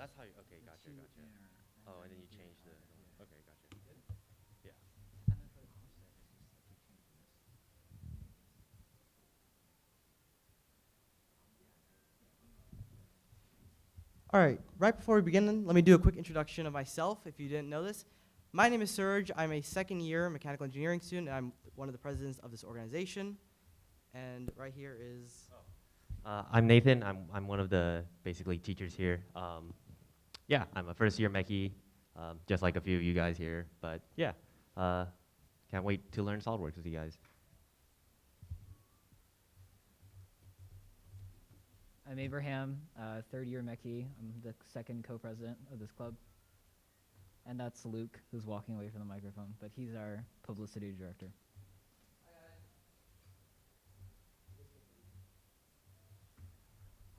that's how you, okay, gotcha, gotcha. Oh, and then you change the, okay, gotcha. Yeah. All right, right before we begin, let me do a quick introduction of myself if you didn't know this. My name is Serge. I'm a second year mechanical engineering student, and I'm one of the presidents of this organization. And right here is... I'm Nathan. I'm one of the basically teachers here. Yeah, I'm a first year mechie, just like a few of you guys here. But yeah, can't wait to learn SolidWorks with you guys. I'm Abraham, third year Mechie. I'm the second co-president of this club. And that's Luke, who's walking away from the microphone, but he's our publicity director.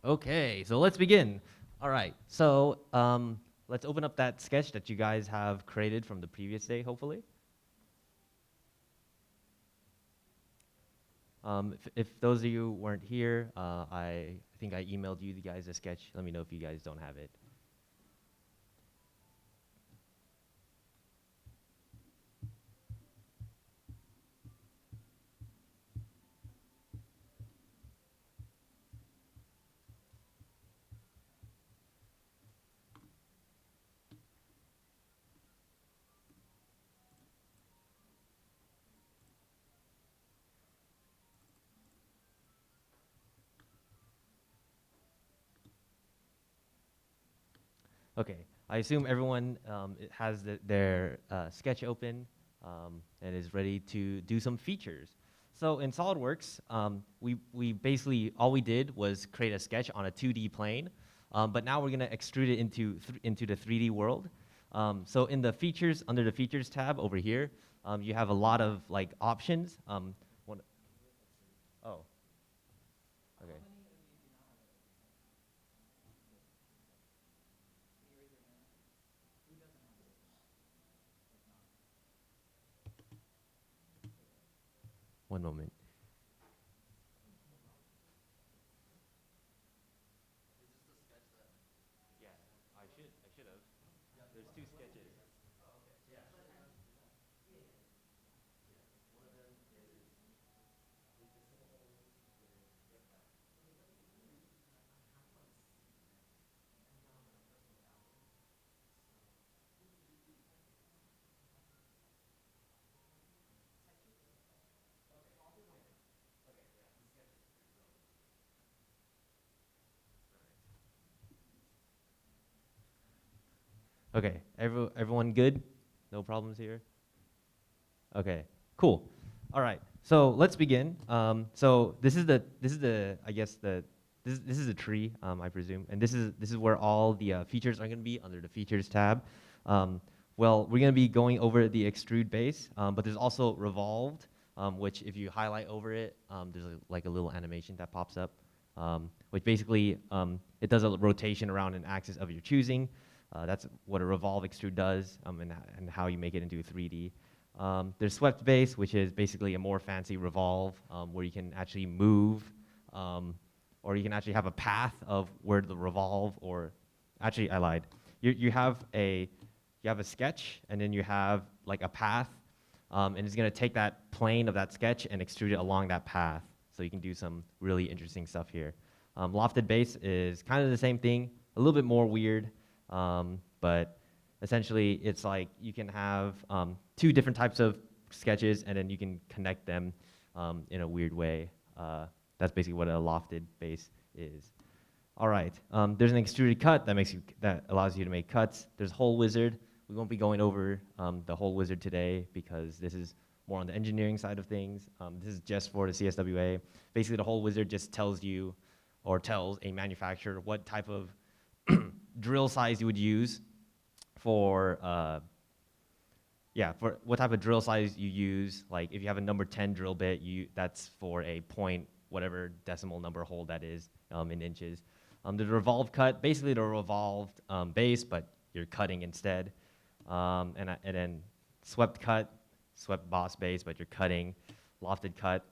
Okay, so let's begin. All right, so let's open up that sketch that you guys have created from the previous day, hopefully. If those of you weren't here, I think I emailed you guys a sketch. Let me know if you guys don't have it. Okay, I assume everyone has their sketch open and is ready to do some features. So in SolidWorks, we basically, all we did was create a sketch on a 2D plane, but now we're gonna extrude it into the 3D world. So in the features, under the features tab over here, you have a lot of like options. Oh, okay. One moment. Yeah, I should have. There's two sketches. Okay, everyone good? No problems here? Okay, cool. All right, so let's begin. So this is the I guess this is a tree, I presume, and this is where all the features are going to be under the features tab. Well, we're going to be going over the extrude base, but there's also revolved, which if you highlight over it, there's like a little animation that pops up, which basically it does a rotation around an axis of your choosing. That's what a revolve extrude does, and how you make it into 3D. There's swept base, which is basically a more fancy revolve, where you can actually move, or you can actually have a path of where the revolve, or actually I lied. You have a sketch, and then you have like a path, and it's gonna take that plane of that sketch and extrude it along that path. So you can do some really interesting stuff here. Lofted base is kind of the same thing, a little bit more weird. But essentially, it's like you can have two different types of sketches, and then you can connect them in a weird way. That's basically what a lofted base is. All right, there's an extruded cut that allows you to make cuts. There's hole wizard. We won't be going over the hole wizard today because this is more on the engineering side of things. This is just for the CSWA. Basically, the hole wizard just tells you, or tells a manufacturer what type of drill size you would use for what type of drill size you use. Like if you have a number 10 drill bit, that's for a point whatever decimal number hole that is in inches. The revolve cut, basically the revolved base, but you're cutting instead. And then swept cut, swept boss base, but you're cutting. Lofted cut,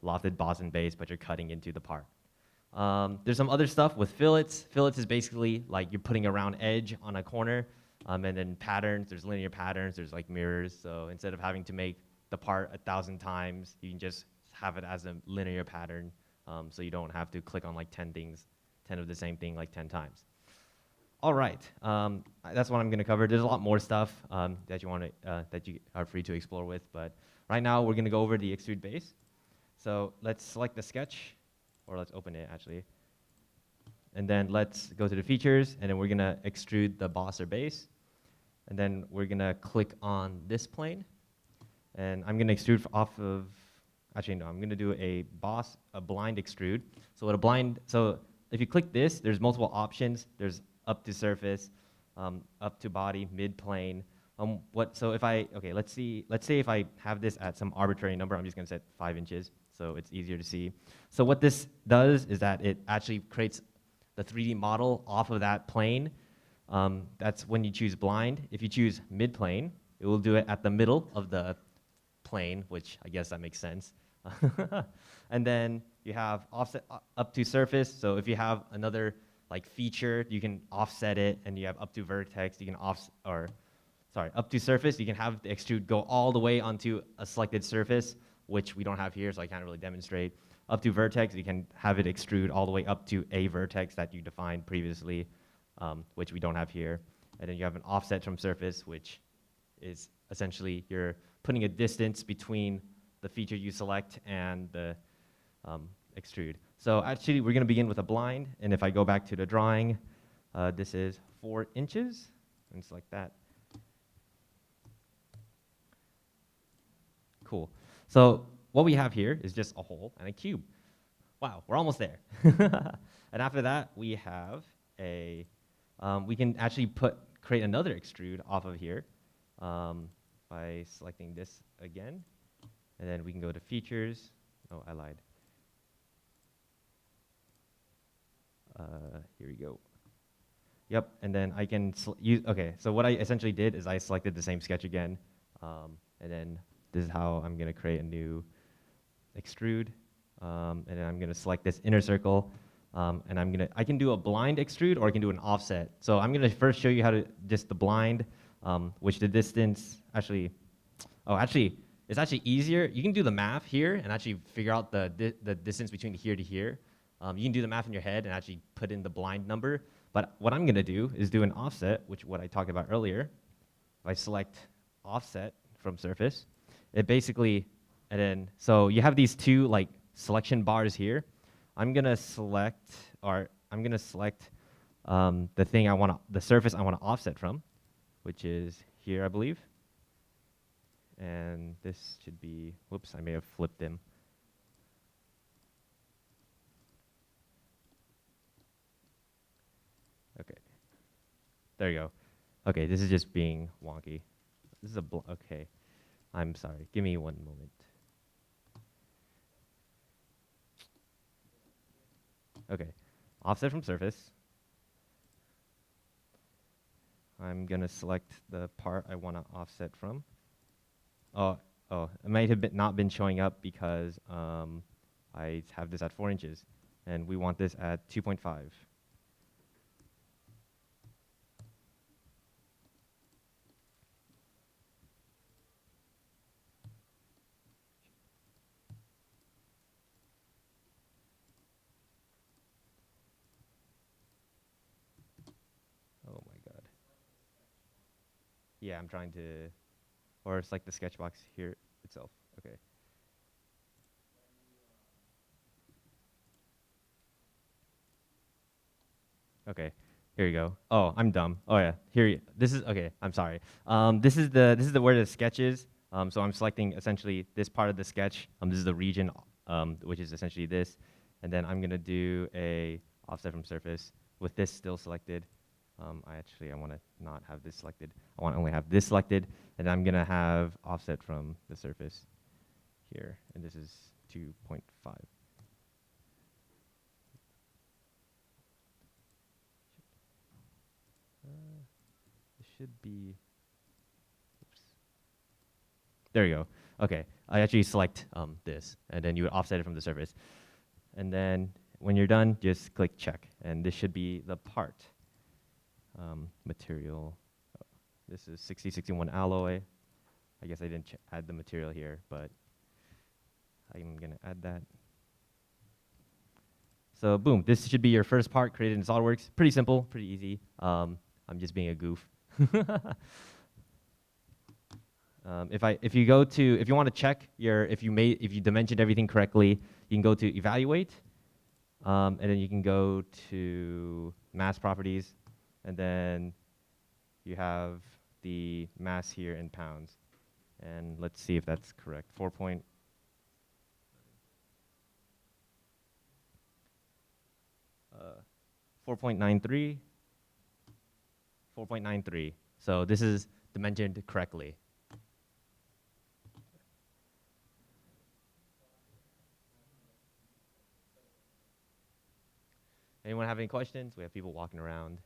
lofted boss and base, but you're cutting into the part. There's some other stuff with fillets. Fillets is basically like you're putting a round edge on a corner, and then patterns. There's linear patterns. There's like mirrors. So instead of having to make the part 1,000 times, you can just have it as a linear pattern, so you don't have to click on like 10 things, 10 of the same thing like 10 times. All right, that's what I'm going to cover. There's a lot more stuff that you are free to explore with, but right now we're going to go over the extrude base. So let's select the sketch, or let's open it actually, and then let's go to the features, and then we're going to extrude the boss or base, and then we're going to click on this plane, and I'm going to extrude off of. Actually, no, I'm going to do a blind extrude. So if you click this, there's multiple options. There's up to surface, up to body, mid plane. Let's say if I have this at some arbitrary number, I'm just going to set 5 inches, so it's easier to see. So what this does is that it actually creates the 3D model off of that plane. That's when you choose blind. If you choose mid plane, it will do it at the middle of the plane, which I guess that makes sense. And then you have offset up to surface. So if you have another like feature, you can offset it, and you have up to vertex. You can up to surface. You can have the extrude go all the way onto a selected surface, which we don't have here, so I can't really demonstrate. Up to vertex, you can have it extrude all the way up to a vertex that you defined previously, which we don't have here. And then you have an offset from surface, which is essentially you're putting a distance between the feature you select and the extrude. So actually, we're going to begin with a blind, and if I go back to the drawing, this is 4 inches, and select that. Cool. So what we have here is just a hole and a cube. Wow, we're almost there. And after that, we have we can actually create another extrude off of here by selecting this again. And then we can go to features. Oh, I lied. Here we go. Yep, and then I can so what I essentially did is I selected the same sketch again, and then this is how I'm going to create a new extrude, and then I'm going to select this inner circle, and I can do a blind extrude, or I can do an offset. So I'm going to first show you how to just the blind, which the distance it's actually easier. You can do the math here and actually figure out the distance between here to here. You can do the math in your head and actually put in the blind number. But what I'm going to do is do an offset, what I talked about earlier. If I select offset from surface, it basically, so you have these two like selection bars here. I'm going to select the surface I want to offset from, which is here, I believe. And this should be, whoops, I may have flipped them. Okay, there you go. Okay, this is just being wonky. This is okay, I'm sorry, give me one moment. Okay, offset from surface. I'm gonna select the part I wanna offset from. Oh, it might have not been showing up because I have this at 4 inches, and we want this at 2.5. Oh my God. Yeah, I'm trying to. Or it's like the sketch box here itself. Okay. Okay. Here you go. Oh, I'm dumb. Oh yeah. This is okay. I'm sorry. This is where the sketch is. So I'm selecting essentially this part of the sketch. This is the region, which is essentially this, and then I'm gonna do a offset from surface with this still selected. I want to not have this selected. I want to only have this selected, and I'm gonna have offset from the surface here, and this is 2.5. It should be. Oops. There you go. Okay, I actually select this, and then you would offset it from the surface, and then when you're done, just click check, and this should be the part. Material. Oh, this is 6061 alloy. I guess I didn't add the material here, but I'm gonna add that. So boom, this should be your first part created in SolidWorks. Pretty simple, pretty easy. I'm just being a goof. If you want to check if you dimensioned everything correctly, you can go to evaluate, and then you can go to mass properties, and then you have the mass here in pounds. And let's see if that's correct. 4.93. 4.93. So this is dimensioned correctly. Anyone have any questions? We have people walking around.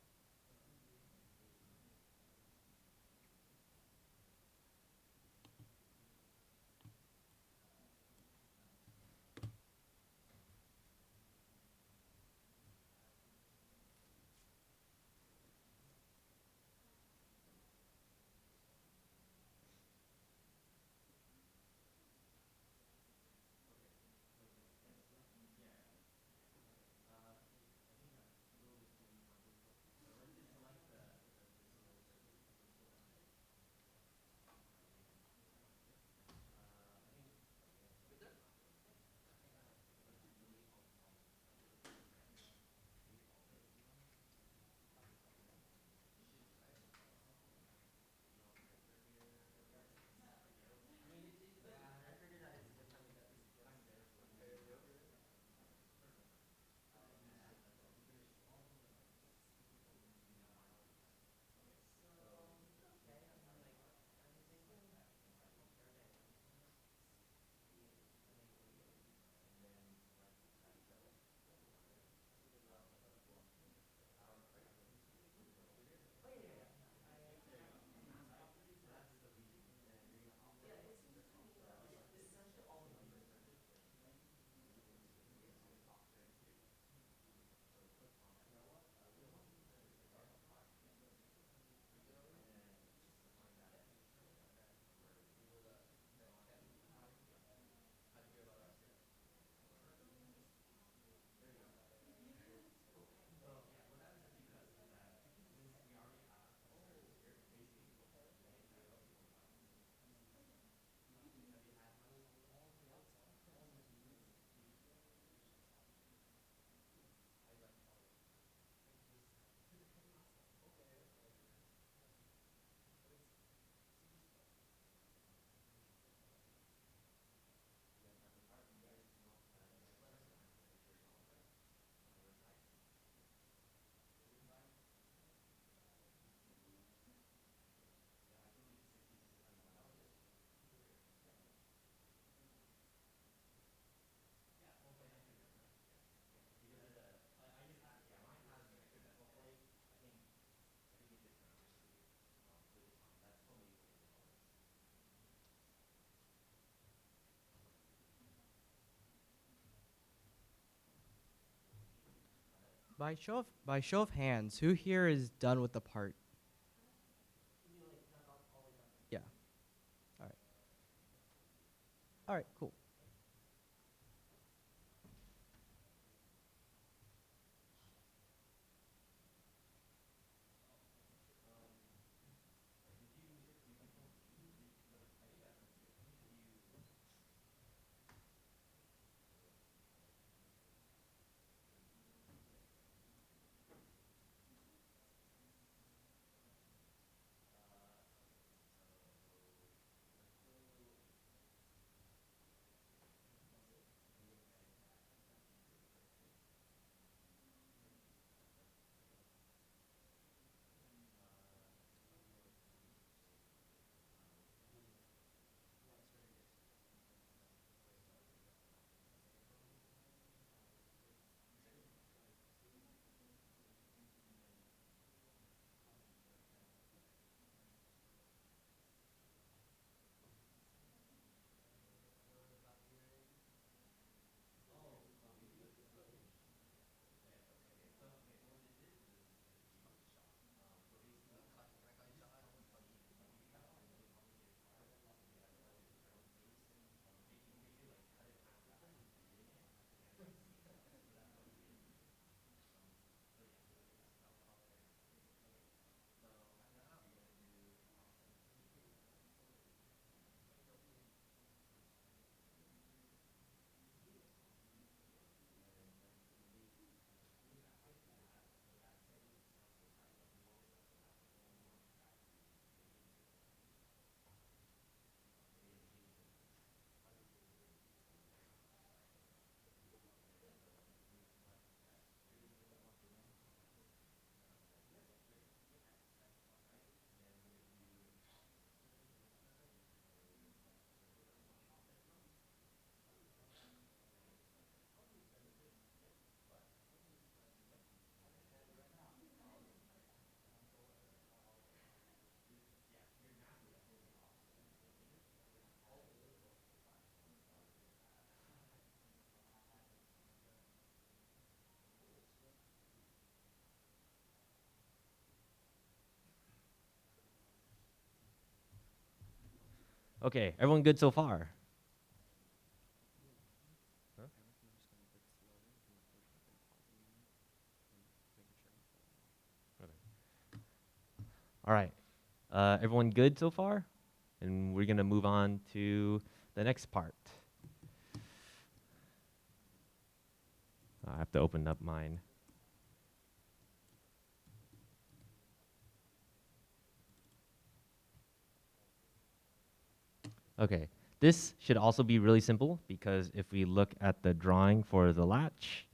By show of hands, who here is done with the part? Yeah. All right. All right, cool. Okay, everyone good so far? Huh? Okay. All right. Everyone good so far? And we're gonna move on to the next part. I have to open up mine. Okay, this should also be really simple because if we look at the drawing for the latch,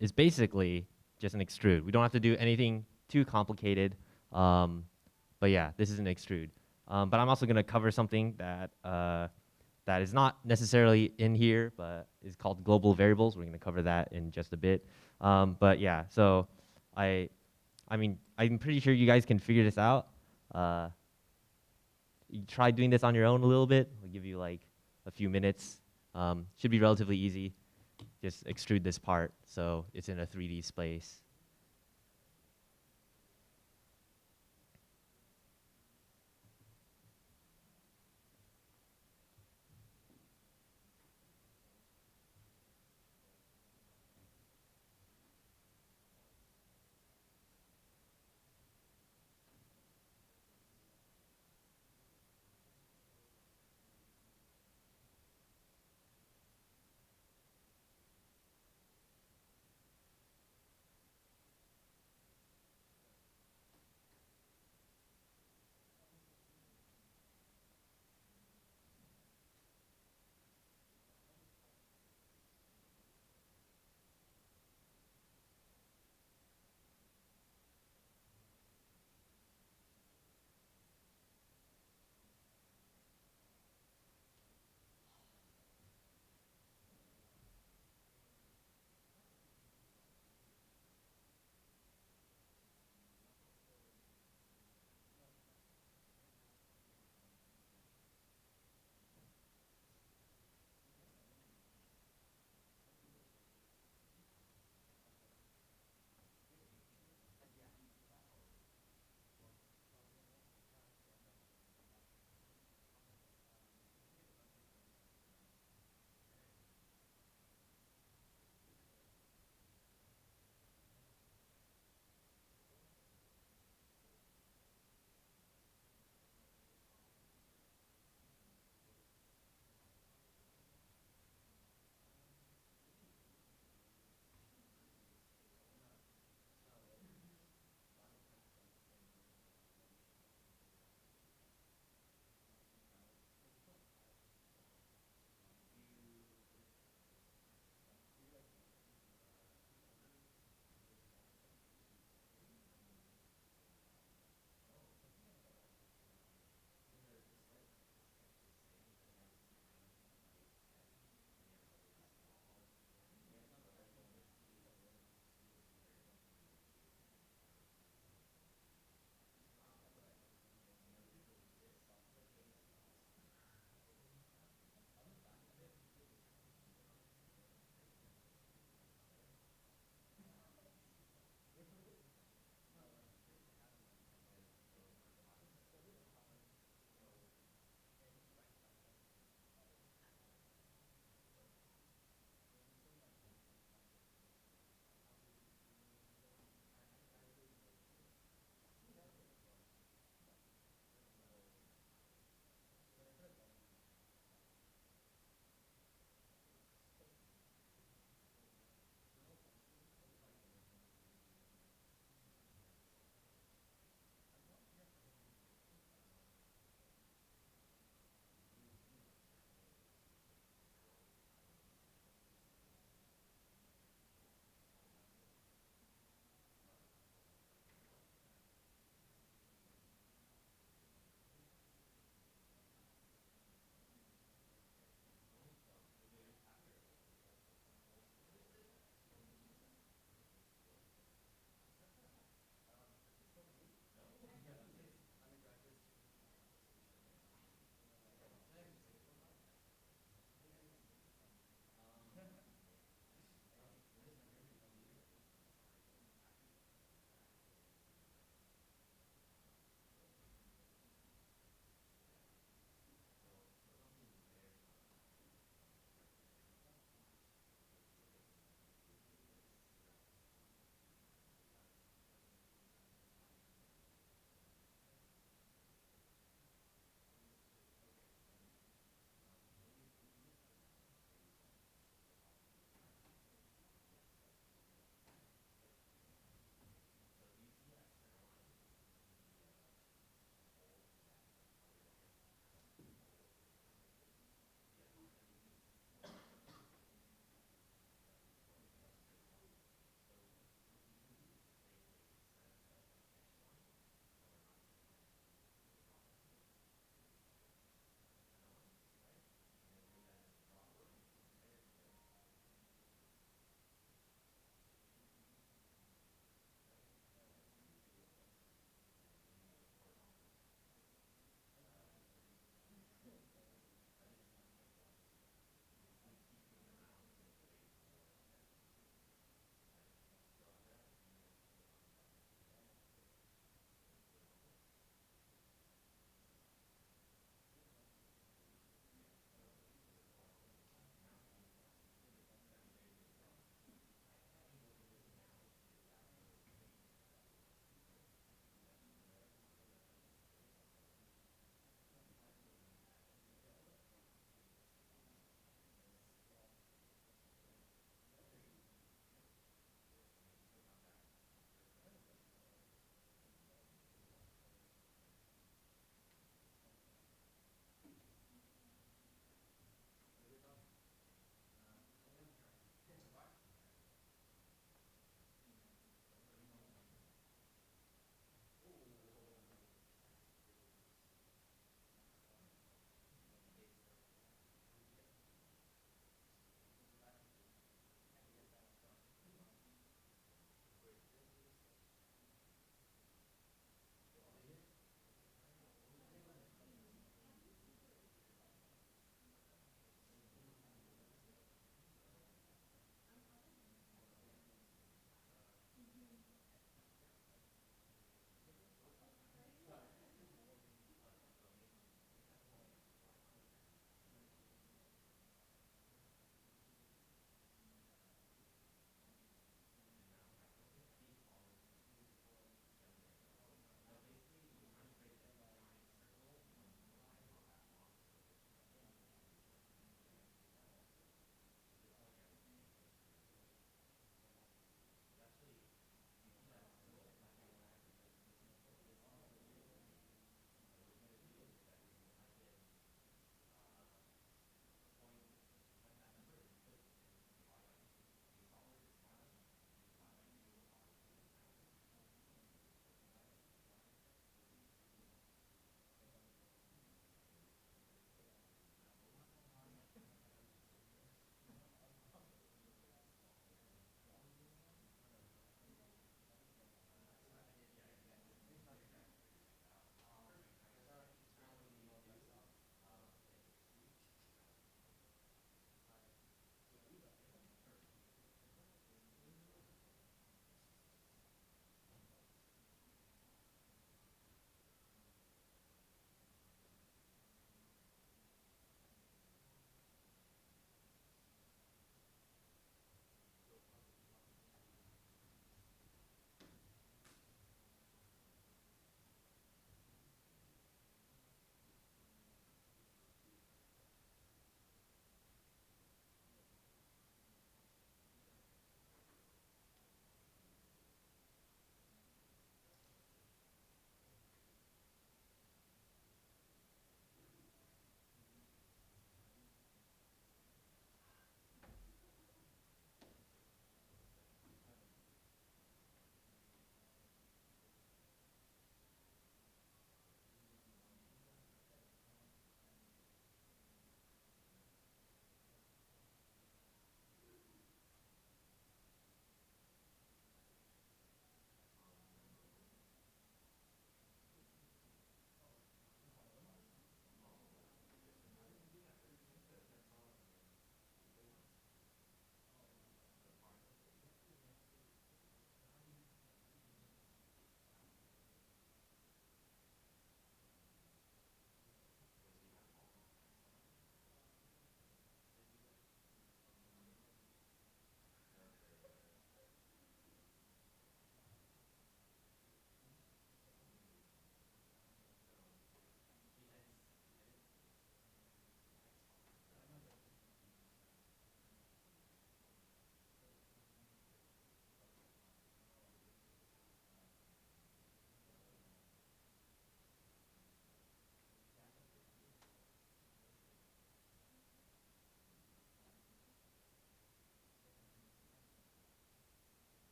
it's basically just an extrude. We don't have to do anything too complicated, but yeah, this is an extrude. But I'm also gonna cover something that that is not necessarily in here, but is called global variables. We're gonna cover that in just a bit. But yeah, so I mean, I'm pretty sure you guys can figure this out. You try doing this on your own a little bit. I'll give you like a few minutes. Should be relatively easy. Just extrude this part so it's in a 3D space.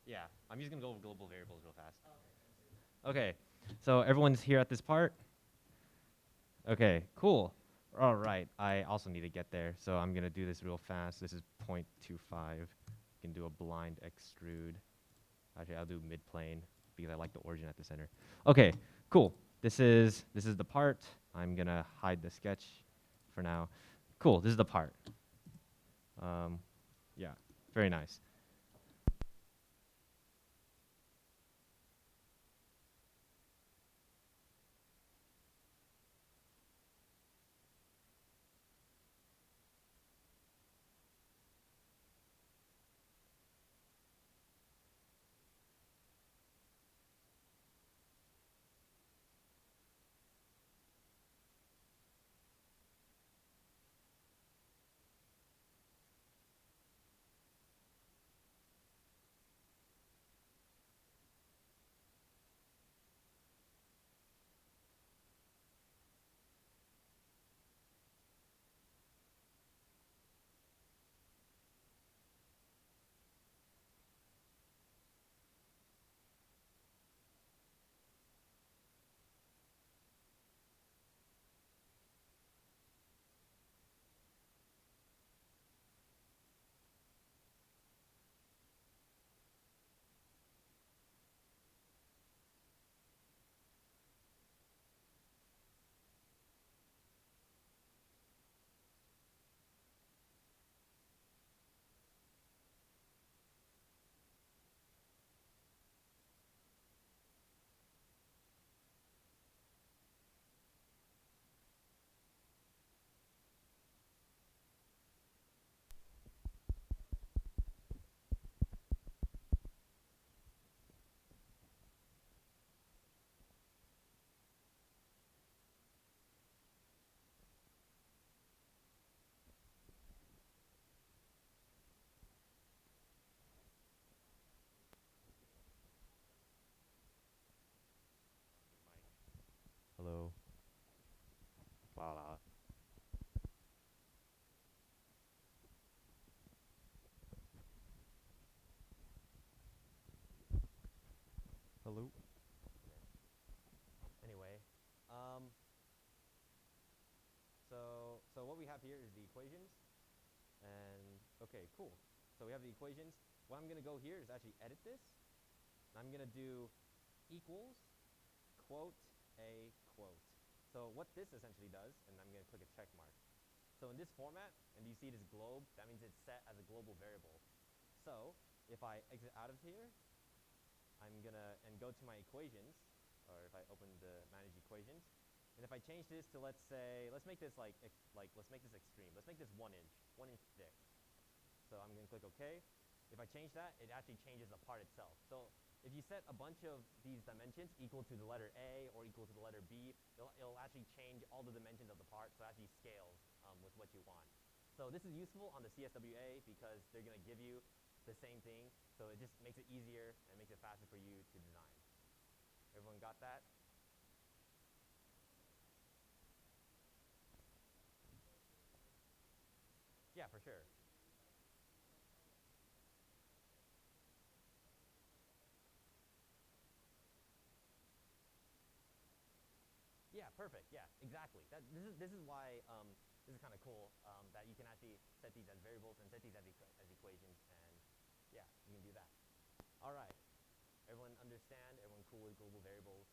Yeah, I'm just gonna go over global variables real fast. Okay, so everyone's here at this part? Okay, cool. All right, I also need to get there, so I'm gonna do this real fast. This is 0.25. You can do a blind extrude. Actually, I'll do midplane because I like the origin at the center. Okay, cool. This is the part. I'm gonna hide the sketch for now. Cool, this is the part. Yeah, very nice. Hello. Voila. Hello. Anyway, um, so what we have here is the equations, and okay, cool. So we have the equations. What I'm gonna go here is actually edit this. And I'm gonna do equals quote a quote. So what this essentially does, and I'm gonna click a check mark. So in this format, and you see this globe, that means it's set as a global variable. So if I exit out of here, I'm gonna and go to my equations, or if I open the manage equations, and if I change this to, let's say, let's make this let's make this extreme. Let's make this 1 inch, 1 inch thick. So I'm gonna click OK. If I change that, it actually changes the part itself. So if you set a bunch of these dimensions equal to the letter A or equal to the letter B, it'll actually change all the dimensions of the part, so it actually scales with what you want. So this is useful on the CSWA because they're gonna give you the same thing, so it just makes it easier and makes it faster for you to design. Everyone got that? Yeah, for sure. Yeah, perfect. Yeah, exactly. This is why this is kind of cool that you can actually set these as variables and set these as equations, and yeah, you can do that. All right. Everyone understand? Everyone cool with global variables?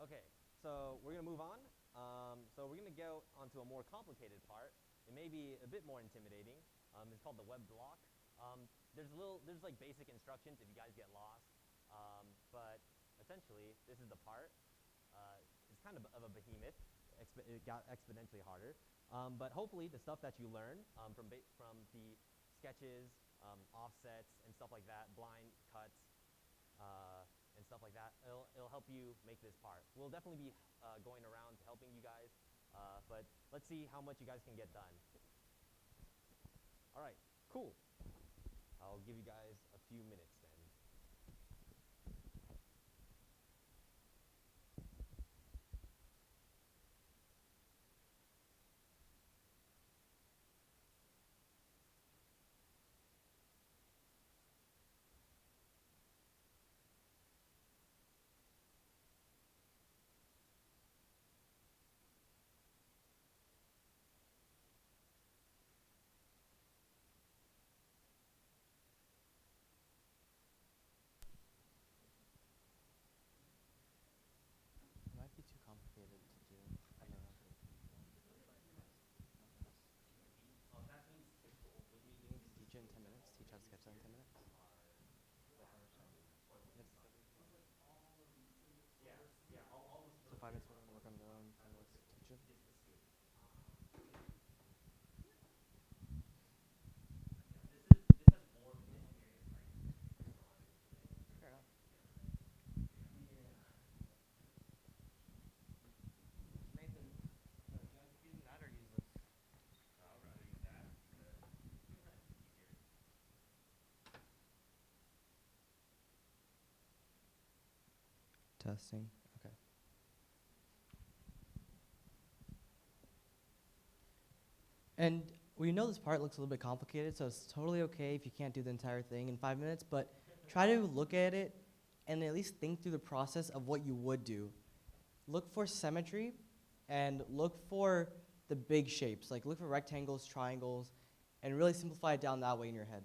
Okay, so we're gonna move on. So we're gonna go onto a more complicated part. It may be a bit more intimidating. It's called the web block. There's like basic instructions if you guys get lost. But essentially, this is the part. It's kind of a behemoth. It got exponentially harder. But hopefully, the stuff that you learn from the sketches, offsets, and stuff like that, blind cuts, and stuff like that, it'll help you make this part. We'll definitely be going around helping you guys, but let's see how much you guys can get done. All right, cool. I'll give you guys a few minutes then. testing. Okay. And we know this part looks a little bit complicated, so it's totally okay if you can't do the entire thing in 5 minutes, but try to look at it and at least think through the process of what you would do. Look for symmetry and look for the big shapes, like look for rectangles, triangles, and really simplify it down that way in your head.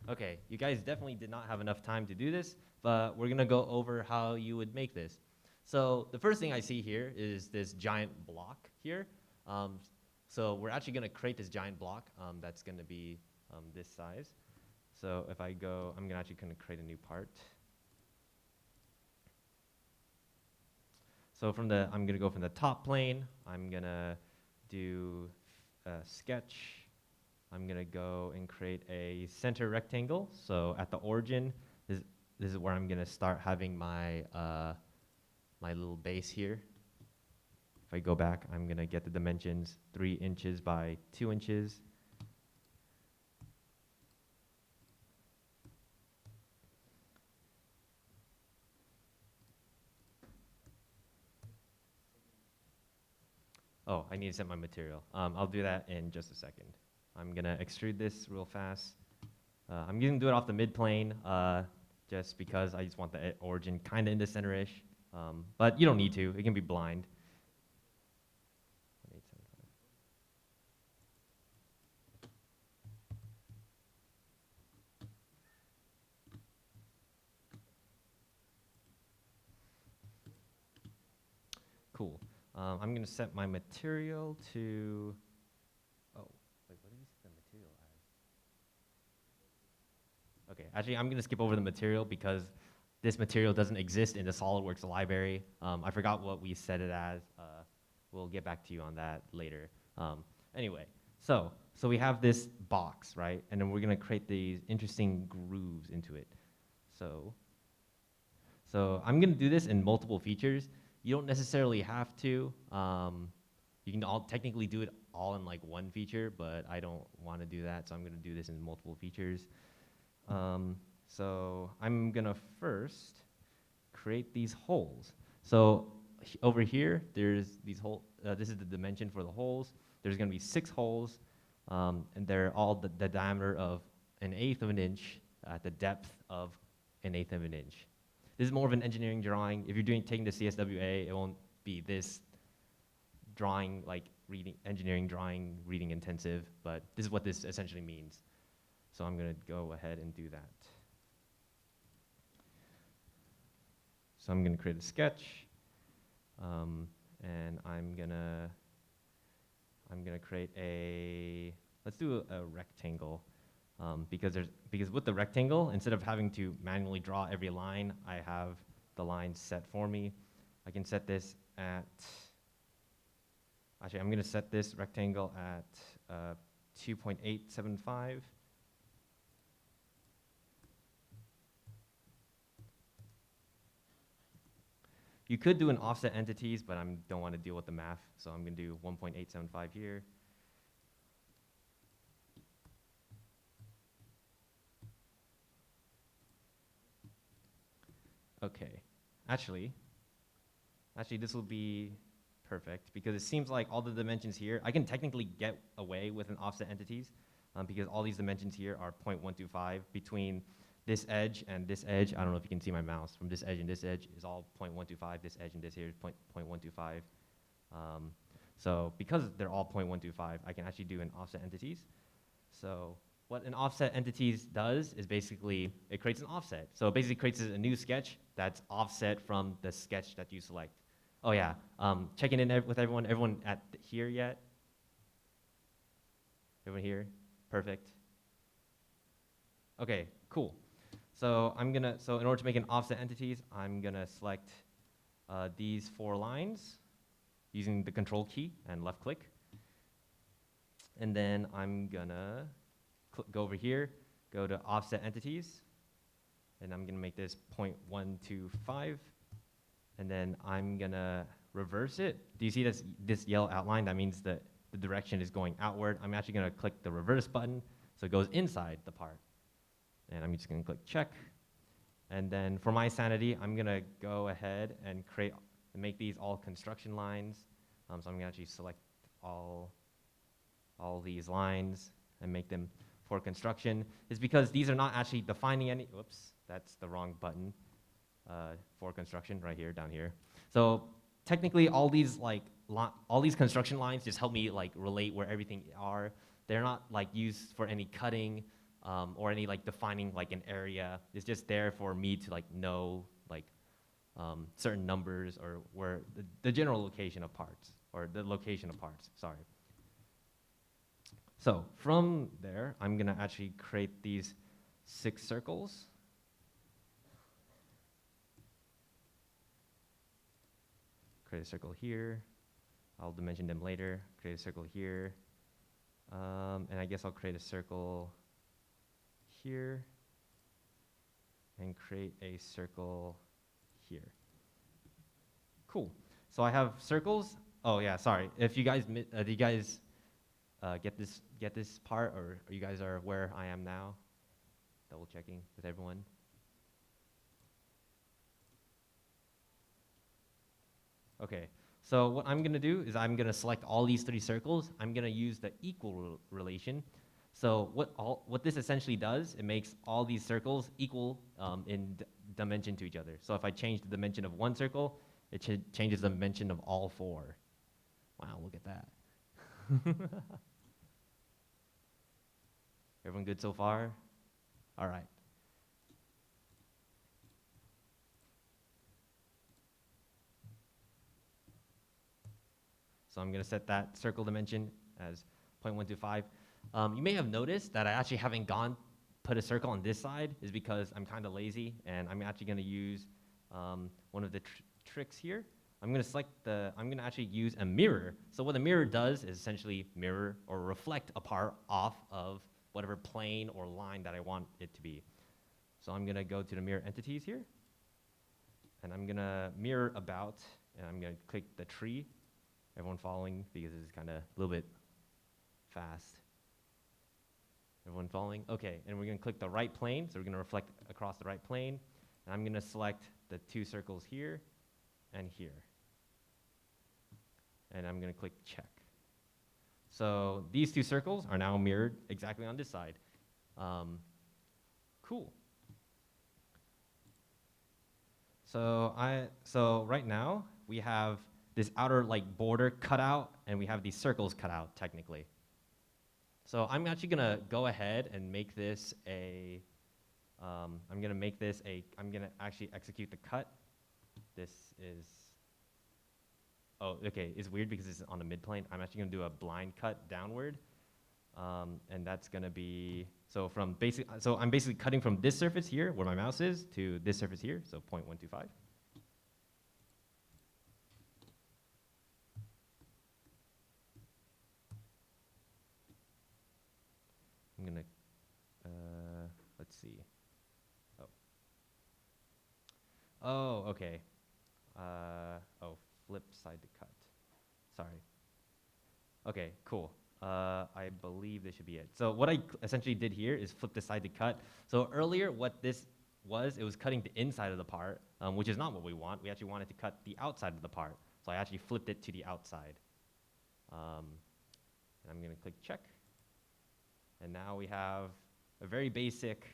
Okay, you guys definitely did not have enough time to do this, but we're gonna go over how you would make this. So the first thing I see here is this giant block here. So we're actually gonna create this giant block that's gonna be this size. So if I go, I'm gonna actually gonna create a new part. So I'm gonna go from the top plane. I'm gonna do sketch. I'm gonna go and create a center rectangle. So at the origin, this is where I'm gonna start having my my little base here. If I go back, I'm gonna get the dimensions 3 inches by 2 inches. Oh, I need to set my material. I'll do that in just a second. I'm gonna extrude this real fast. I'm gonna do it off the mid plane, just because I just want the origin kind of in the center-ish. But you don't need to. It can be blind. 1875. Cool. I'm gonna set my material to. Oh, wait. What did you set the material as? Okay, actually, I'm gonna skip over the material because this material doesn't exist in the SolidWorks library. I forgot what we set it as. We'll get back to you on that later. Anyway, so we have this box, right? And then we're gonna create these interesting grooves into it. So I'm gonna do this in multiple features. You don't necessarily have to. You can all technically do it all in like one feature, but I don't want to do that, so I'm gonna do this in multiple features. So I'm gonna first create these holes. So over here, there's these holes. This is the dimension for the holes. There's gonna be 6 holes, and they're all the diameter of 1/8 of an inch at the depth of 1/8 of an inch. This is more of an engineering drawing. If you're taking the CSWA, it won't be this drawing, like engineering drawing, reading intensive, but this is what this essentially means. So I'm gonna go ahead and do that. So I'm gonna create a sketch, and I'm gonna create let's do a rectangle. Because with the rectangle, instead of having to manually draw every line, I have the lines set for me. I can set this at, actually I'm gonna set this rectangle at 2.875. You could do an offset entities, but I don't want to deal with the math, so I'm gonna do 1.875 here. Okay, actually this will be perfect because it seems like all the dimensions here, I can technically get away with an offset entities because all these dimensions here are 0.125 between this edge and this edge. I don't know if you can see my mouse. From this edge and this edge is all 0.125. This edge and this here is 0.125. So because they're all 0.125, I can actually do an offset entities. So what an offset entities does is basically it creates an offset. So it basically creates a new sketch that's offset from the sketch that you select. Oh yeah, checking in with everyone. Everyone at here yet? Everyone here? Perfect. Okay, cool. So so in order to make an offset entities, I'm gonna select these 4 lines using the control key and left click. And then I'm gonna go over here, go to offset entities, and I'm gonna make this 0.125, and then I'm gonna reverse it. Do you see this yellow outline? That means that the direction is going outward. I'm actually gonna click the reverse button, so it goes inside the part. And I'm just gonna click check. And then for my sanity, I'm gonna go ahead and make these all construction lines. So I'm gonna actually select all these lines and make them for construction. Is because these are not actually defining any, whoops, that's the wrong button, for construction right here, down here. So technically all these construction lines just help me like relate where everything are. They're not like used for any cutting or any like defining like an area. It's just there for me to like know like certain numbers or where the general location of parts, or the location of parts, sorry. So from there, I'm gonna actually create these 6 circles. Create a circle here. I'll dimension them later. Create a circle here. And I guess I'll create a circle here. And create a circle here. Cool. So I have circles. Oh yeah, sorry. If you guys, do you guys get this part, or you guys are where I am now? Double checking with everyone. Okay. So what I'm gonna do is I'm gonna select all these 3 circles. I'm gonna use the equal relation. So what this essentially does, it makes all these circles equal in dimension to each other. So if I change the dimension of one circle, it changes the dimension of all 4. Wow, look at that. Everyone good so far? All right. So I'm going to set that circle dimension as 0.125. You may have noticed that I actually haven't put a circle on this side is because I'm kind of lazy, and I'm actually going to use one of the tricks here. I'm going to actually use a mirror. So what a mirror does is essentially mirror or reflect a part off of whatever plane or line that I want it to be. So I'm going to go to the mirror entities here, and I'm going to mirror about, and I'm going to click the tree. Everyone following, because this is kind of a little bit fast. Everyone following? Okay, and we're going to click the right plane, so we're going to reflect across the right plane. And I'm going to select the 2 circles here and here. And I'm going to click check. So these 2 circles are now mirrored exactly on this side. Cool. So right now we have this outer border cut out, and we have these circles cut out technically. So I'm actually gonna go ahead and make this I'm gonna actually execute the cut. This is, oh, okay, it's weird because it's on the midplane. I'm actually gonna do a blind cut downward. And that's gonna be, so I'm basically cutting from this surface here, where my mouse is, to this surface here, so 0.125. I'm gonna, let's see. Oh, okay. Flip side to cut. Sorry. Okay, cool. I believe this should be it. So what I essentially did here is flip the side to cut. So earlier what this was, it was cutting the inside of the part, which is not what we want. We actually wanted to cut the outside of the part. So I actually flipped it to the outside. And I'm gonna click check. And now we have a very basic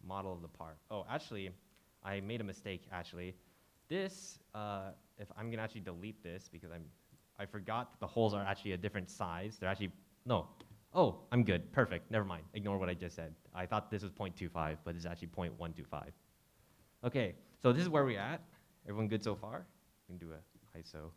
model of the part. Oh, actually, I made a mistake, actually. This, if I'm gonna actually delete this because I forgot that the holes are actually a different size. They're actually, no. Oh, I'm good, perfect, never mind. Ignore what I just said. I thought this was 0.25, but it's actually 0.125. Okay, so this is where we're at. Everyone good so far? We can do a ISO.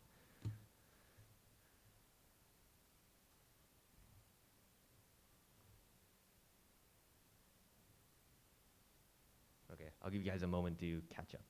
Okay, I'll give you guys a moment to catch up.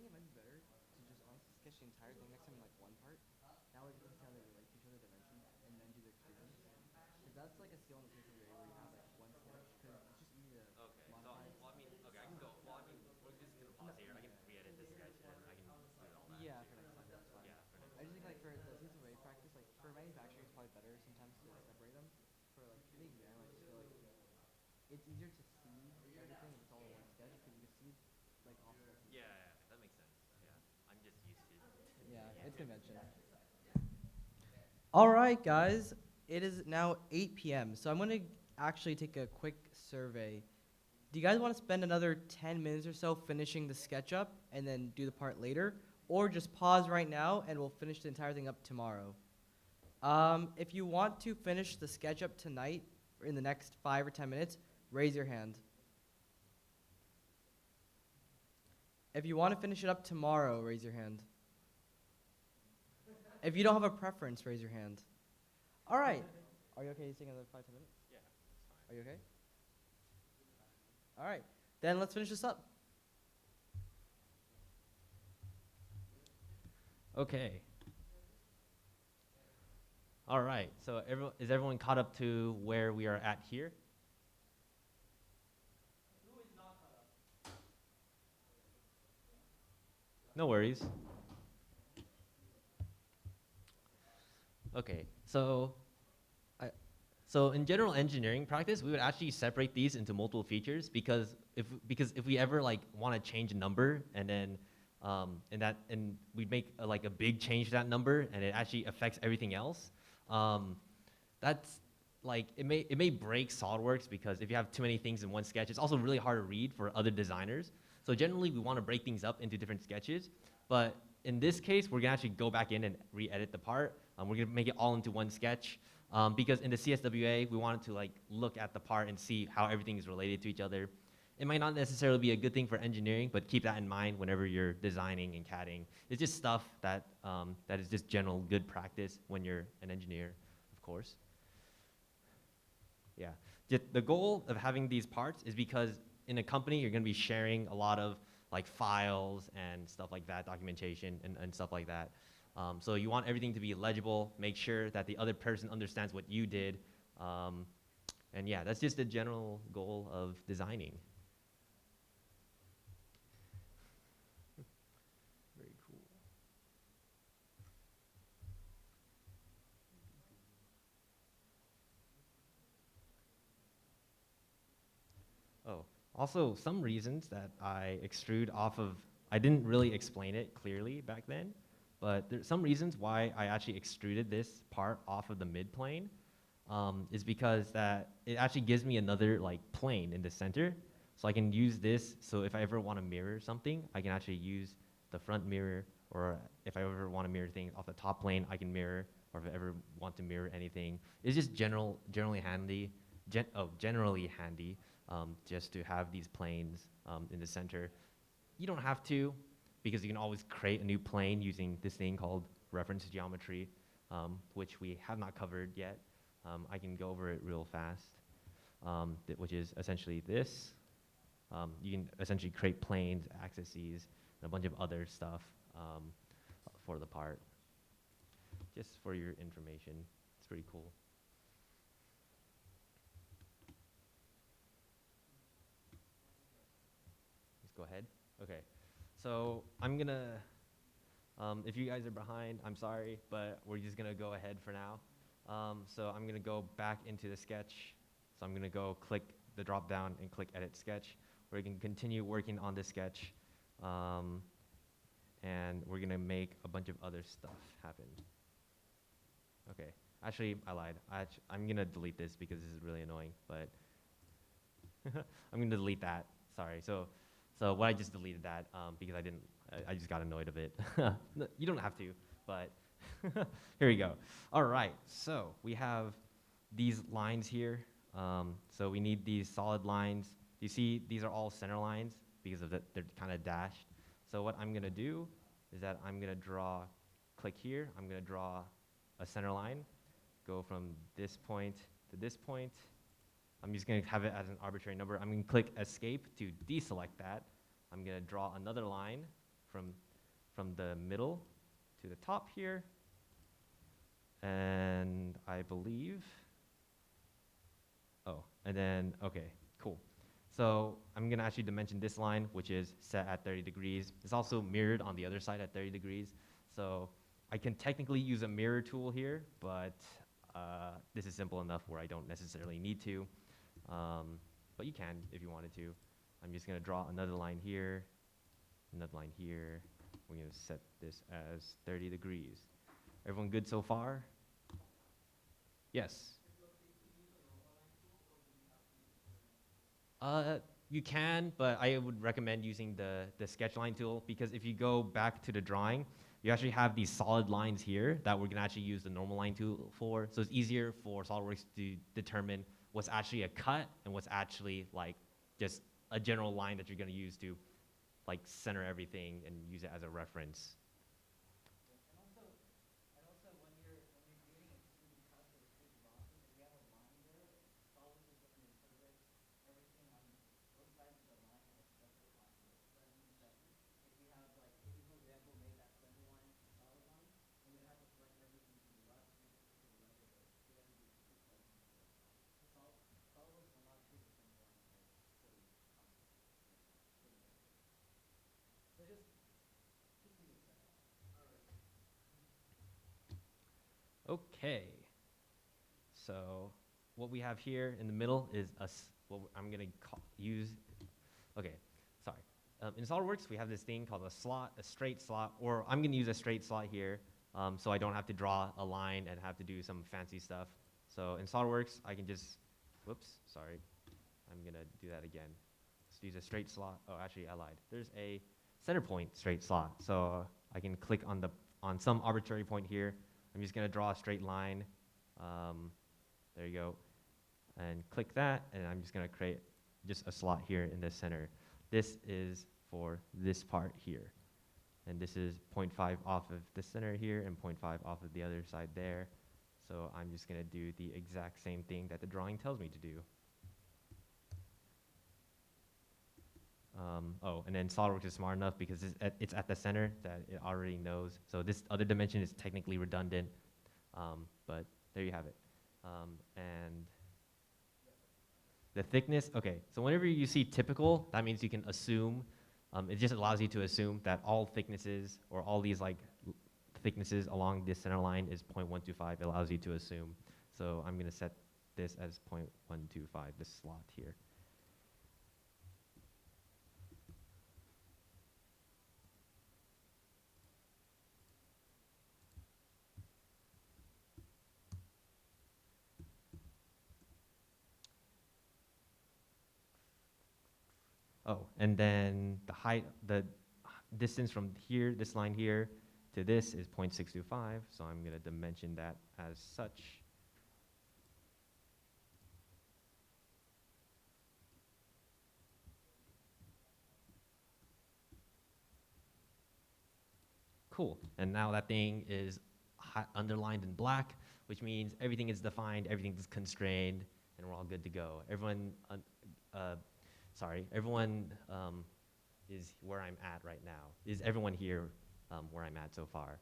it might be better to just honestly sketch the entire thing next time in like one part. That way you can see how they relate to each other dimensions, and then do the extrusions. Because that's like a skill in the CSWA where you have like one sketch, because it's just easy to modify. okay, I can go. Well, I mean, we're just gonna pause here. I can re-edit this sketch and I can do all that. Yeah, for next time, that's fine. Yeah, for next I just think like for the CSWA practice, like for manufacturing, it's probably better sometimes to separate them. For like the exam, I just feel like it's easier to see everything if it's all in one sketch because you can see like offsets. Yeah, that makes sense. Yeah, I'm just used to. Yeah, it's convention. All right, guys. It is now 8 p.m. So I'm going to actually take a quick survey. Do you guys want to spend another 10 minutes or so finishing the sketch up and then do the part later? Or just pause right now and we'll finish the entire thing up tomorrow? If you want to finish the sketch up tonight or in the next 5 or 10 minutes, raise your hand. If you want to finish it up tomorrow, raise your hand. If you don't have a preference, raise your hand. All right. Are you okay taking another 5, 10 minutes? Yeah, it's Are you okay? All right. Then let's finish this up. Okay. All right. So is everyone caught up to where we are at here? Who is not caught up? No worries. Okay. So in general engineering practice, we would actually separate these into multiple features because if we ever like want to change a number and then and we make like a big change to that number and it actually affects everything else, that's like it may break SolidWorks because if you have too many things in one sketch, it's also really hard to read for other designers. So generally, we want to break things up into different sketches, but in this case, we're gonna actually go back in and re-edit the part. We're gonna make it all into one sketch. Because in the CSWA, we wanted to like look at the part and see how everything is related to each other. It might not necessarily be a good thing for engineering, but keep that in mind whenever you're designing and CADing. It's just stuff that is just general good practice when you're an engineer, of course. Yeah, the goal of having these parts is because in a company, you're gonna be sharing a lot of like files and stuff like that, documentation and stuff like that. So you want everything to be legible, make sure that the other person understands what you did. And yeah, that's just the general goal of designing. Very cool. Oh, also some reasons that I extrude off of, I didn't really explain it clearly back then. But there's some reasons why I actually extruded this part off of the mid plane is because that it actually gives me another like plane in the center. So I can use this, so if I ever want to mirror something, I can actually use the front mirror, or if I ever want to mirror things off the top plane, I can mirror, or if I ever want to mirror anything. It's just generally handy, just to have these planes in the center. You don't have to, because you can always create a new plane using this thing called reference geometry, which we have not covered yet. I can go over it real fast, which is essentially this. You can essentially create planes, axes, and a bunch of other stuff for the part. Just for your information, it's pretty cool. Let's go ahead. Okay. So I'm gonna, if you guys are behind, I'm sorry, but we're just gonna go ahead for now. So I'm gonna go back into the sketch. So I'm gonna go click the drop down and click edit sketch, where you can continue working on this sketch. And we're gonna make a bunch of other stuff happen. Okay, actually I lied. I'm gonna delete this because this is really annoying, but I'm gonna delete that, sorry. So what I just deleted that because I just got annoyed of it. You don't have to, but here we go. All right, so we have these lines here. So we need these solid lines. You see, these are all center lines because of they're kind of dashed. So what I'm gonna do is that I'm gonna click here, I'm gonna draw a center line, go from this point to this point. I'm just gonna have it as an arbitrary number. I'm gonna click escape to deselect that. I'm gonna draw another line, from the middle to the top here. And I believe, oh, and then, okay, cool. So I'm gonna actually dimension this line, which is set at 30 degrees. It's also mirrored on the other side at 30 degrees. So I can technically use a mirror tool here, but this is simple enough where I don't necessarily need to. But you can if you wanted to. I'm just gonna draw another line here, another line here. We're gonna set this as 30 degrees. Everyone good so far? Yes. You can, but I would recommend using the sketch line tool, because if you go back to the drawing, you actually have these solid lines here that we're gonna actually use the normal line tool for. So it's easier for SOLIDWORKS to determine what's actually a cut and what's actually like just a general line that you're gonna use to like center everything and use it as a reference. Okay, so what we have here in the middle is what I'm gonna use. Okay, sorry. In SOLIDWORKS, we have this thing called a slot, a straight slot, or I'm gonna use a straight slot here, so I don't have to draw a line and have to do some fancy stuff. So in SOLIDWORKS, I can just, whoops, sorry. I'm gonna do that again. Let's use a straight slot. Oh, actually, I lied. There's a center point straight slot, so I can click on some arbitrary point here. I'm just gonna draw a straight line. There you go. And click that, and I'm just gonna create just a slot here in the center. This is for this part here. And this is 0.5 off of the center here and 0.5 off of the other side there. So I'm just gonna do the exact same thing that the drawing tells me to do. Oh, and then SOLIDWORKS is smart enough because it's at the center that it already knows. So this other dimension is technically redundant, but there you have it. And the thickness, okay, so whenever you see typical, that means you can assume, it just allows you to assume that all thicknesses or all these like thicknesses along this center line is 0.125, it allows you to assume. So I'm gonna set this as 0.125, this slot here. Oh, and then the height, the distance from here, this line here, to this is 0.625, so I'm gonna dimension that as such. Cool, and now that thing is underlined in black, which means everything is defined, everything is constrained, and we're all good to go. Everyone is where I'm at right now. Is everyone here where I'm at so far?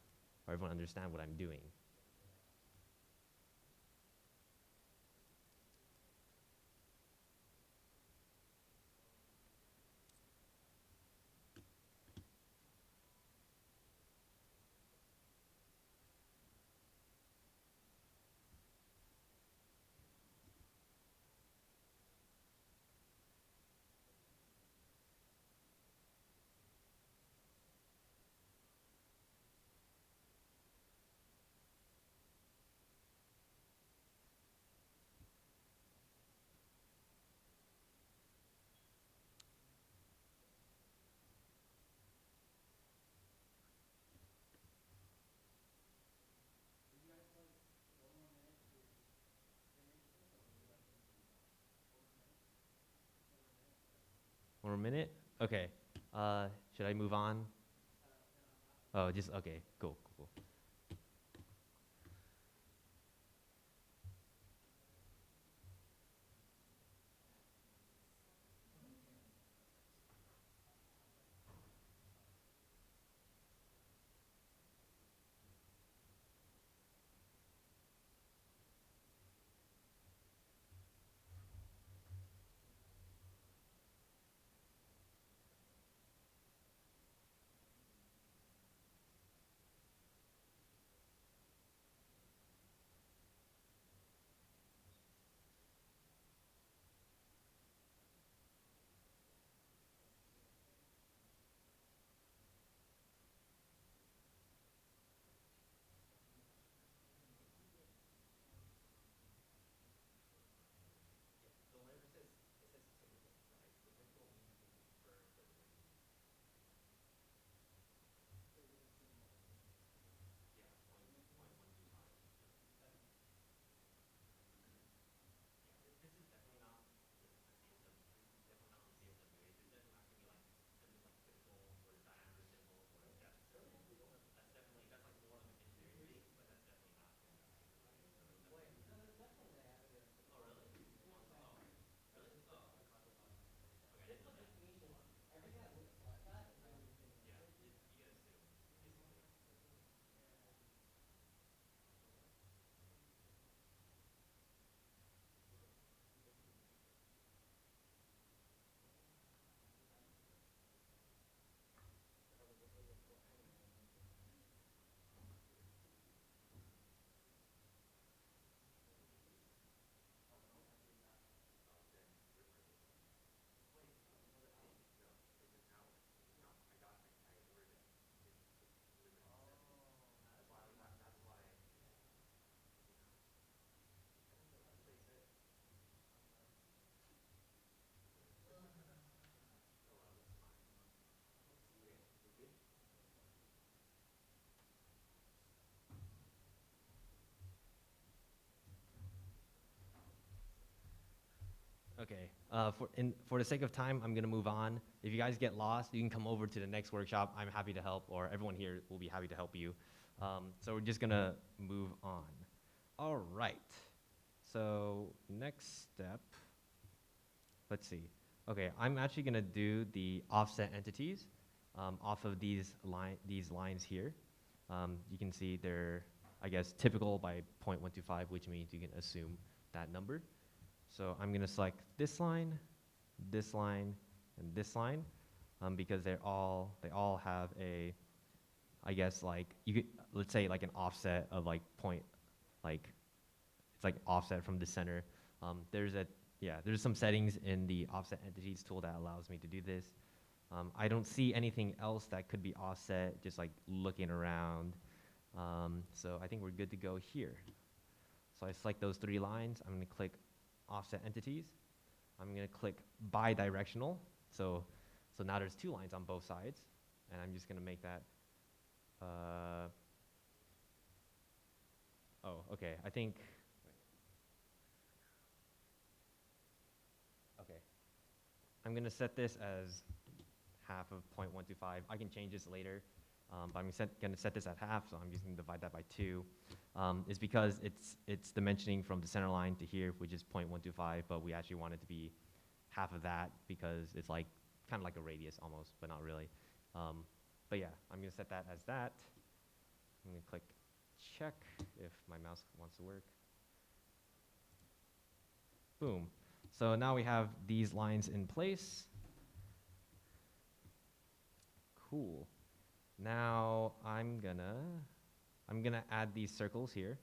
Or everyone understand what I'm doing? One more minute? Okay. Should I move on? Oh, just, okay, cool, cool. Okay. For the sake of time, I'm gonna move on. If you guys get lost, you can come over to the next workshop. I'm happy to help, or everyone here will be happy to help you. So we're just gonna move on. All right. So next step. Let's see. Okay, I'm actually gonna do the offset entities off of these lines here. You can see they're, I guess, typical by 0.125, which means you can assume that number. So I'm gonna select this line, and this line, because they all have a, I guess, like you could, let's say like an offset of like it's like offset from the center. There's some settings in the offset entities tool that allows me to do this. I don't see anything else that could be offset, just like looking around. So I think we're good to go here. So I select those 3 lines. I'm gonna click offset entities. I'm gonna click bidirectional. So now there's 2 lines on both sides, and I'm just gonna make that, oh, okay, I think, okay. I'm gonna set this as half of 0.125. I can change this later, but I'm gonna set this at half, so I'm just gonna divide that by 2. Is because it's dimensioning from the center line to here, which is 0.125, but we actually want it to be half of that because it's like kind of like a radius almost, but not really. But yeah, I'm gonna set that as that. I'm gonna click check if my mouse wants to work. Boom. So now we have these lines in place. Cool. Now I'm gonna add these circles here.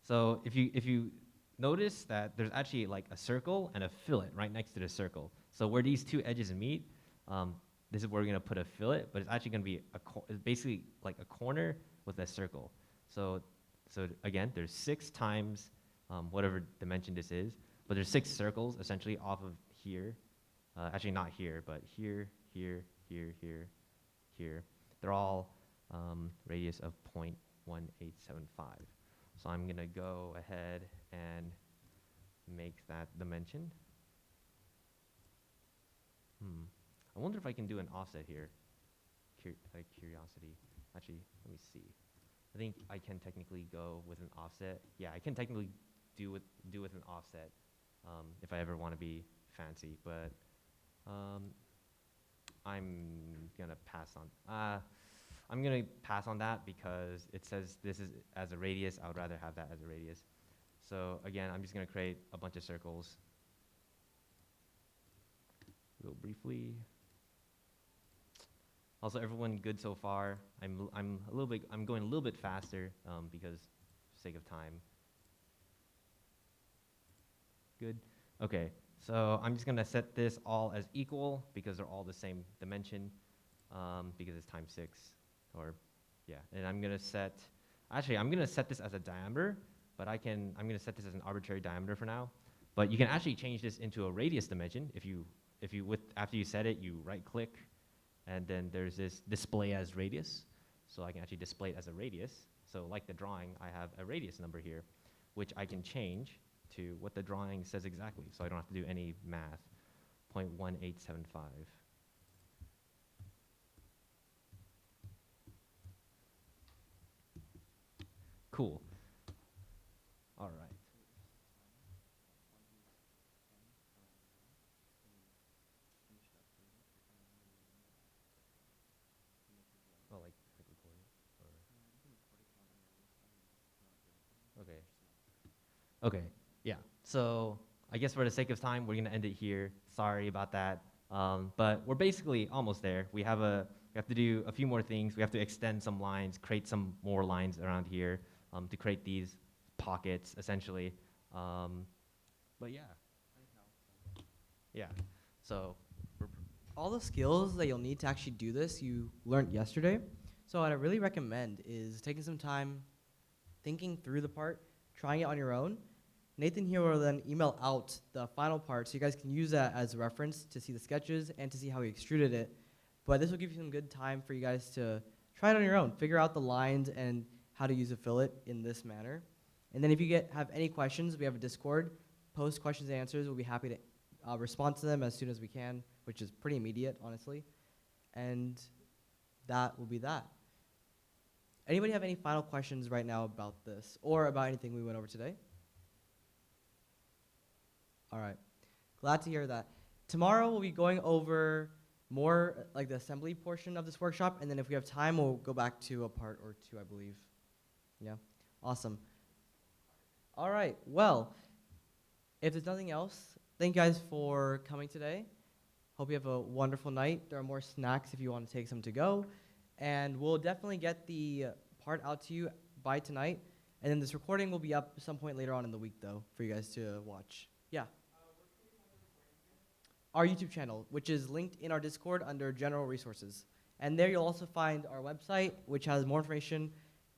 So if you notice that there's actually like a circle and a fillet right next to the circle. So where these 2 edges meet, this is where we're gonna put a fillet, but it's actually gonna be it's basically like a corner with a circle. So again, there's 6 times whatever dimension this is, but there's 6 circles essentially off of here. Actually not here, but here, here, here, here, here. They're all radius of 0.1875. So I'm gonna go ahead and make that dimension. I wonder if I can do an offset here. Curiosity. Actually, let me see. I think I can technically go with an offset. Yeah, I can technically do with an offset if I ever want to be fancy, but I'm gonna pass on. I'm gonna pass on that because it says this is as a radius. I would rather have that as a radius. So again, I'm just gonna create a bunch of circles. Real briefly. Also, everyone good so far? I'm going a little bit faster because sake of time. Good. Okay. So I'm just gonna set this all as equal because they're all the same dimension because it's times 6, or yeah. And I'm gonna set this as a diameter, but I'm gonna set this as an arbitrary diameter for now. But you can actually change this into a radius dimension after you set it, you right click, and then there's this display as radius. So I can actually display it as a radius. So like the drawing, I have a radius number here, which I can change to what the drawing says exactly, so I don't have to do any math. 0.1875. Cool. All right. Oh, like record it? Or okay. Okay. Yeah. So I guess for the sake of time, we're gonna end it here. Sorry about that. But we're basically almost there. We have to do a few more things. We have to extend some lines, create some more lines around here to create these pockets, essentially. But yeah. Yeah. So All the skills that you'll need to actually do this, you learned yesterday. So what I really recommend is taking some time, thinking through the part, trying it on your own. Nathan here will then email out the final part so you guys can use that as a reference to see the sketches and to see how he extruded it. But this will give you some good time for you guys to try it on your own, figure out the lines and how to use a fillet in this manner. And then if you have any questions, we have a Discord, post questions and answers. We'll be happy to respond to them as soon as we can, which is pretty immediate, honestly. And that will be that. Anybody have any final questions right now about this or about anything we went over today? All right. Glad to hear that. Tomorrow we'll be going over more like the assembly portion of this workshop, and then if we have time, we'll go back to a part or two, I believe. Yeah, awesome. All right, well, if there's nothing else, thank you guys for coming today. Hope you have a wonderful night. There are more snacks if you want to take some to go, and we'll definitely get the part out to you by tonight, and then this recording will be up some point later on in the week, though, for you guys to watch. Yeah. Our YouTube channel, which is linked in our Discord under General Resources. And there you'll also find our website, which has more information.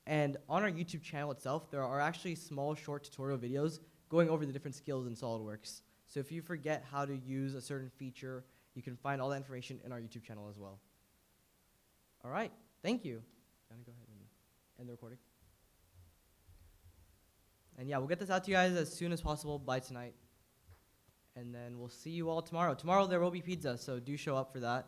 And on our YouTube channel itself, there are actually small, short tutorial videos going over the different skills in SolidWorks. So if you forget how to use a certain feature, you can find all that information in our YouTube channel as well. All right, thank you. Go ahead and end the recording. And yeah, we'll get this out to you guys as soon as possible by tonight. And then we'll see you all tomorrow. Tomorrow there will be pizza, so do show up for that.